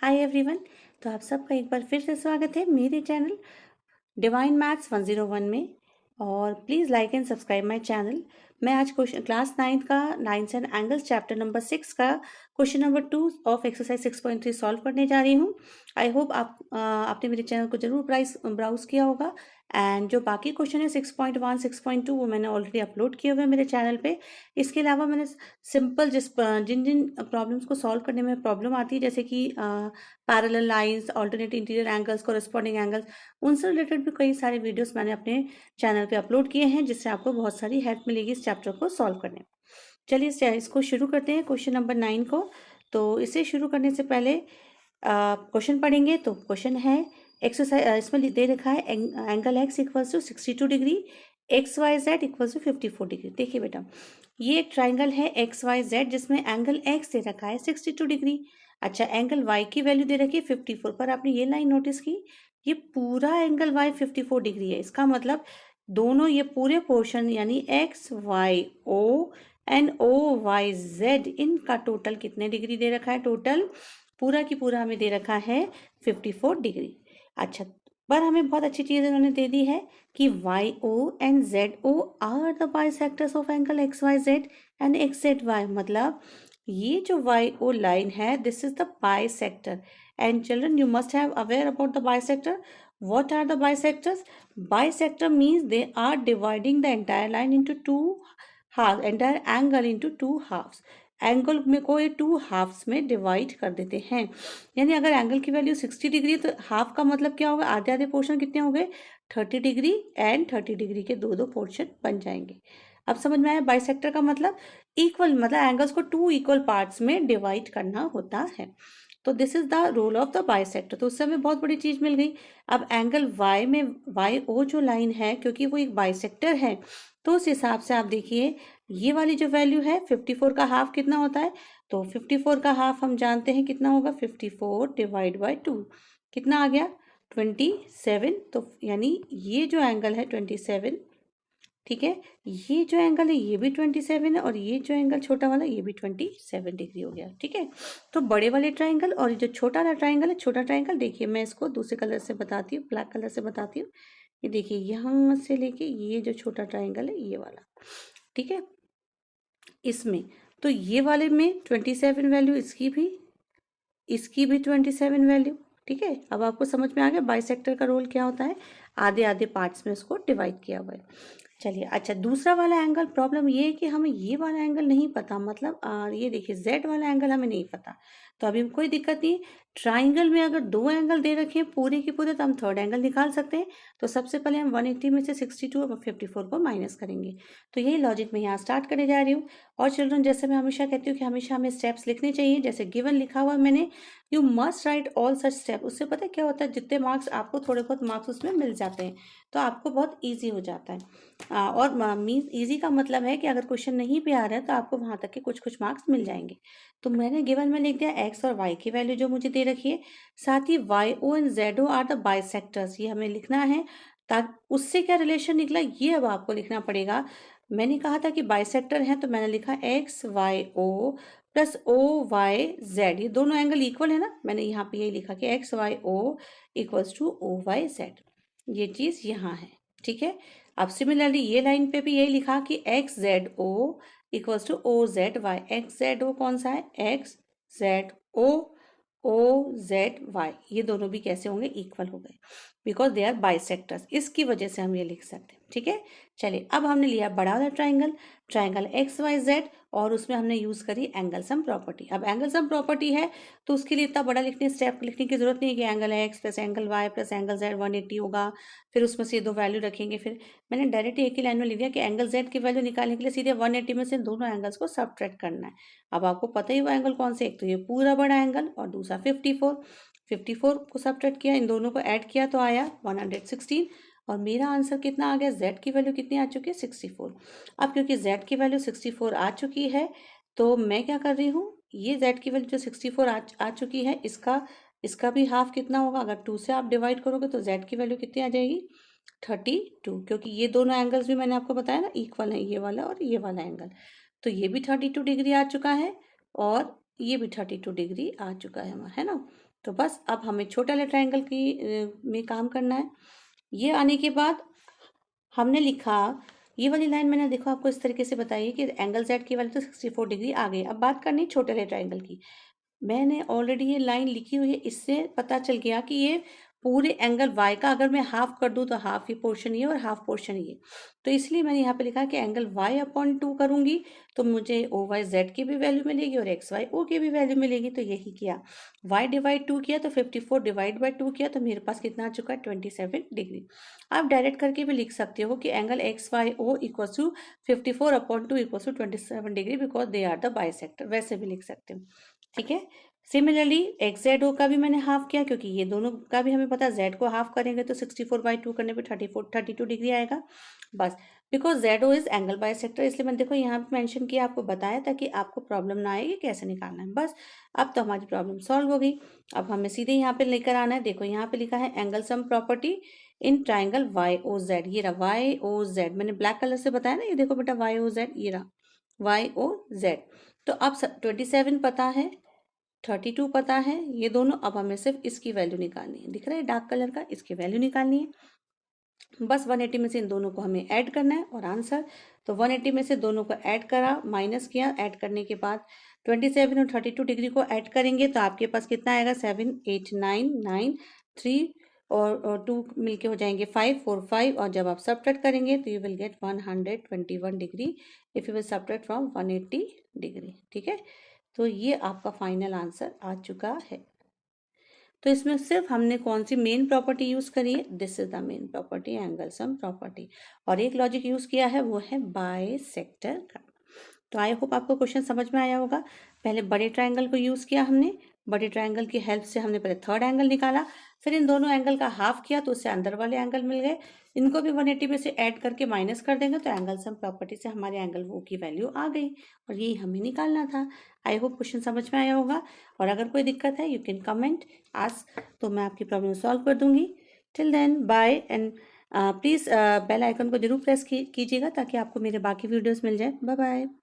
Hi everyone. तो आप सबका एक बार फिर से स्वागत है मेरे चैनल डिवाइन मैथ्स 101 में। और please like and subscribe my channel. मैं आज क्वेश्चन क्लास 9 का lines and angles chapter number 6 का question number 2 of exercise 6.3 solve करने जा रही हूँ। आई होप आपने मेरे चैनल को जरूर ब्राउज किया होगा। एंड जो बाकी क्वेश्चन है 6.1 6.2 वो मैंने ऑलरेडी अपलोड किए हुए हैं मेरे चैनल पे। इसके अलावा मैंने सिंपल जिन जिन प्रॉब्लम्स को सॉल्व करने में प्रॉब्लम आती है, जैसे कि parallel lines, alternate interior angles, corresponding angles, उनसे रिलेटेड भी कई सारे वीडियोस मैंने अपने चैनल पे अपलोड किए हैं, जिससे आपको बहुत सारी हेल्प मिलेगी इस चैप्टर को सॉल्व करने में। चलिए इसको शुरू करते हैं, क्वेश्चन नंबर 9 को। तो इसे शुरू करने से पहले क्वेश्चन पढ़ेंगे। तो क्वेश्चन है एक्सरसाइज, इसमें दे रखा है एंगल एक्स इक्वल्स टू 62 डिग्री, X Y Z equals to 54 डिग्री। देखिए बेटा, ये एक ट्राइंगल है एक्स वाई जेड जिसमें एंगल एक्स दे रखा है 62 डिग्री। अच्छा, एंगल वाई की वैल्यू दे रखी है 54। पर आपने ये लाइन नोटिस की, ये पूरा एंगल वाई 54 डिग्री है। इसका मतलब दोनों ये पूरे पोर्शन यानी X Y O and O Y Z, इनका टोटल कितने डिग्री दे रखा है? टोटल पूरा की पूरा हमें दे रखा है 54 डिग्री। अच्छा, पर हमें बहुत अच्छी चीज़ इन्होंने दे दी है कि Y O and Z O are the bisectors of angle X Y Z and X Z Y. मतलब ये जो वाई ओ लाइन है, this is the bisector. And children, you must have aware about the bisector. what are the bisectors? Bisector means they are dividing the entire line into two halves, entire angle into two halves। Angle में को ये to halves में divide कर देते हैं। यानी अगर angle की वैल्यू 60 डिग्री तो हाफ का मतलब क्या होगा? आधे आधे पोर्शन कितने हो गए? 30 डिग्री एंड 30 डिग्री के दो दो पोर्शन बन जाएंगे। अब समझ में आया? बाइसेक्टर का मतलब इक्वल, मतलब एंगल्स को टू इक्वल पार्ट्स में डिवाइड करना होता है। तो this is the role of the bisector. तो उससे हमें बहुत बड़ी चीज मिल गई। अब एंगल वाई में वाई ओ जो लाइन है, क्योंकि वो एक बाइसेक्टर है, तो उस हिसाब से आप देखिए ये वाली जो वैल्यू है 54 का हाफ कितना होता है? तो 54 का हाफ हम जानते हैं कितना होगा, 54 डिवाइड बाई 2 कितना आ गया? 27। तो यानी ये जो एंगल है 27, ठीक है, ये जो एंगल है ये भी 27 है, और ये जो एंगल छोटा वाला ये भी 27 डिग्री हो गया। ठीक है, तो बड़े वाले ट्राइंगल और ये जो छोटा वाला ट्राइंगल है, छोटा ट्राइंगल देखिए मैं इसको दूसरे कलर से बताती हूँ, ब्लैक कलर से बताती हूँ। ये देखिए यहाँ से लेके ये जो छोटा ट्राइंगल है ये वाला, ठीक है, इसमें तो ये वाले में 27 वैल्यू, इसकी भी 27 वैल्यू। ठीक है, अब आपको समझ में आ गया बाइसेक्टर का रोल क्या होता है। आधे आधे पार्ट्स में उसको डिवाइड किया हुआ है। चलिए, अच्छा, दूसरा वाला एंगल, प्रॉब्लम ये है कि हमें ये वाला एंगल नहीं पता, मतलब ये देखिए जेड वाला एंगल हमें नहीं पता। तो अभी कोई दिक्कत नहीं। ट्राइंगल में अगर दो एंगल दे रखे हैं पूरे के पूरे, तो हम थर्ड एंगल निकाल सकते हैं। तो सबसे पहले हम 180 में से 62 और 54 को माइनस करेंगे। तो यही लॉजिक मैं यहाँ स्टार्ट करने जा रही हूँ। और चिल्ड्रन, जैसे मैं हमेशा कहती हूँ कि हमेशा हमें स्टेप्स लिखने चाहिए, जैसे गिवन लिखा हुआ मैंने, you must write all such step. उससे पता है क्या होता है, जितने मार्क्स आपको, थोड़े बहुत मार्क्स उसमें मिल जाते हैं, तो आपको बहुत ईजी हो जाता है। और मीन्स ईजी का मतलब है कि अगर क्वेश्चन नहीं भी आ रहा है तो आपको वहां तक के कुछ कुछ मार्क्स मिल जाएंगे। तो मैंने गिवन में लिख दिया एक्स और वाई की वैल्यू जो मुझे दे रखी है, साथ ही Y O and Z O are the bisectors, ये हमें लिखना है। ताकि उससे क्या रिलेशन निकला ये अब आपको लिखना पड़ेगा। मैंने कहा था कि बाइसेक्टर है, तो मैंने लिखा X Y O plus O Y Z, ये दोनों एंगल इक्वल है ना। मैंने यहाँ पे यही लिखा कि X Y O equals to O Y Z, ये चीज यहाँ है। ठीक है, अब सिमिलरली ये लाइन पे भी यही लिखा कि X Z O equals to O Z Y. X Z O कौन सा है? X Z O Z Y, ये दोनों भी कैसे होंगे? इक्वल हो गए, बिकॉज दे आर बाइसेक्टर्स। इसकी वजह से हम ये लिख सकते हैं। ठीक है, चलिए, अब हमने लिया बड़ा वाला triangle, triangle X Y Z, और उसमें हमने यूज करी एंगल सम प्रॉपर्टी। अब एंगल सम प्रॉपर्टी है तो उसके लिए इतना बड़ा स्टेप लिखने की जरूरत नहीं है कि angle X plus angle Y plus angle Z 180 होगा, फिर उसमें से दो वैल्यू रखेंगे। फिर मैंने डायरेक्ट एक ही लाइन में लिख दिया कि एंगल जेड की वैल्यू निकालने के लिए सीधे 180 में से दोनों एंगल्स को सबट्रैक्ट करना है। अब आपको पता ही वो एंगल कौन से, एक तो ये पूरा बड़ा एंगल और दूसरा 54 को सबट्रैक्ट किया, इन दोनों को ऐड किया तो आया 116। और मेरा आंसर कितना आ गया? z की वैल्यू कितनी आ चुकी है? 64। अब क्योंकि z की वैल्यू 64 आ चुकी है, तो मैं क्या कर रही हूँ, ये z की वैल्यू जो 64 आ चुकी है, इसका भी हाफ कितना होगा? अगर 2 से आप डिवाइड करोगे तो z की वैल्यू कितनी आ जाएगी? 32, क्योंकि ये दोनों एंगल्स भी मैंने आपको बताया ना इक्वल है, ये वाला और ये वाला एंगल। तो ये भी 32 डिग्री आ चुका है और ये भी 32 डिग्री आ चुका है, है ना। तो बस अब हमें छोटे वाले ट्रायंगल की में काम करना है। ये आने के बाद हमने लिखा, ये वाली लाइन मैंने देखो आपको इस तरीके से बताई कि एंगल जेड की वैल्यू तो 64 डिग्री आ गई। अब बात करनी है छोटे वाले ट्रायंगल की। मैंने ऑलरेडी ये लाइन लिखी हुई है, इससे पता चल गया कि ये पूरे एंगल वाई का अगर मैं हाफ कर दूं तो हाफ ही पोर्शन ये और हाफ पोर्शन ये। तो इसलिए मैंने यहाँ पे लिखा कि एंगल वाई अपॉन 2 करूंगी तो मुझे ओ वाई जेड की भी वैल्यू मिलेगी और एक्स वाई ओ की भी वैल्यू मिलेगी। तो यही किया, वाई डिवाइड 2 किया तो 54 डिवाइड बाई 2 किया तो मेरे पास कितना आ चुका है 27 डिग्री। आप डायरेक्ट करके भी लिख सकते हो कि angle X Y O equal to 54 upon 2 equal to 27 degree because they are the bisector, वैसे भी लिख सकते हो। ठीक है। सिमिलरली एक्स जेड ओ का भी मैंने हाफ किया, क्योंकि ये दोनों का भी हमें पता है जेड को हाफ करेंगे तो 64/2 करने पे 32 डिग्री आएगा। बस because Z O is angle bisector, इसलिए मैंने देखो यहाँ पे मेंशन किया, आपको बताया ताकि आपको प्रॉब्लम ना आए कि कैसे निकालना है। बस अब तो हमारी प्रॉब्लम सॉल्व हो गई। अब हमें सीधे यहाँ पे लेकर आना है। देखो यहाँ पे लिखा है angle sum property in triangle Y O Z. ये रहा वाई ओ जेड, मैंने ब्लैक कलर से बताया ना, ये देखो बेटा वाई ओ जेड, ये रहा वाई ओ जेड। तो अब 27 पता है, 32 पता है, ये दोनों। अब हमें सिर्फ इसकी वैल्यू निकालनी है, दिख रहा है डार्क कलर का, इसकी वैल्यू निकालनी है। बस 180 में से इन दोनों को हमें ऐड करना है और आंसर। तो 180 में से दोनों को ऐड करा, माइनस किया, ऐड करने के बाद 27 और 32 डिग्री को ऐड करेंगे तो आपके पास कितना आएगा 7 8 9 9 3 और 2 मिलके हो जाएंगे 5 4 5। और जब आप सब्ट्रैक्ट करेंगे तो you will get 121 degree if you will subtract from 180 degree. ठीक है, तो ये आपका फाइनल आंसर आ चुका है। तो इसमें सिर्फ हमने कौन सी मेन प्रॉपर्टी यूज करी है, this is the main property angle sum property. और एक लॉजिक यूज किया है वो है बाइसेक्टर का। तो आई होप आपको क्वेश्चन समझ में आया होगा। पहले बड़े ट्रायंगल को यूज किया हमने, बड़े ट्रायंगल की हेल्प से हमने पहले थर्ड एंगल निकाला, फिर इन दोनों एंगल का हाफ किया तो उससे अंदर वाले एंगल मिल गए। इनको भी 180 में से ऐड करके माइनस कर देंगे तो एंगल सम प्रॉपर्टी से हमारे एंगल वो की वैल्यू आ गई और यही हमें निकालना था। आई होप क्वेश्चन समझ में आया होगा। और अगर कोई दिक्कत है यू कैन कमेंट आस्क, तो मैं आपकी प्रॉब्लम सॉल्व कर दूंगी। Till then bye and please bell icon को जरूर प्रेस कीजिएगा ताकि आपको मेरे बाकी वीडियोस मिल जाए। Bye bye.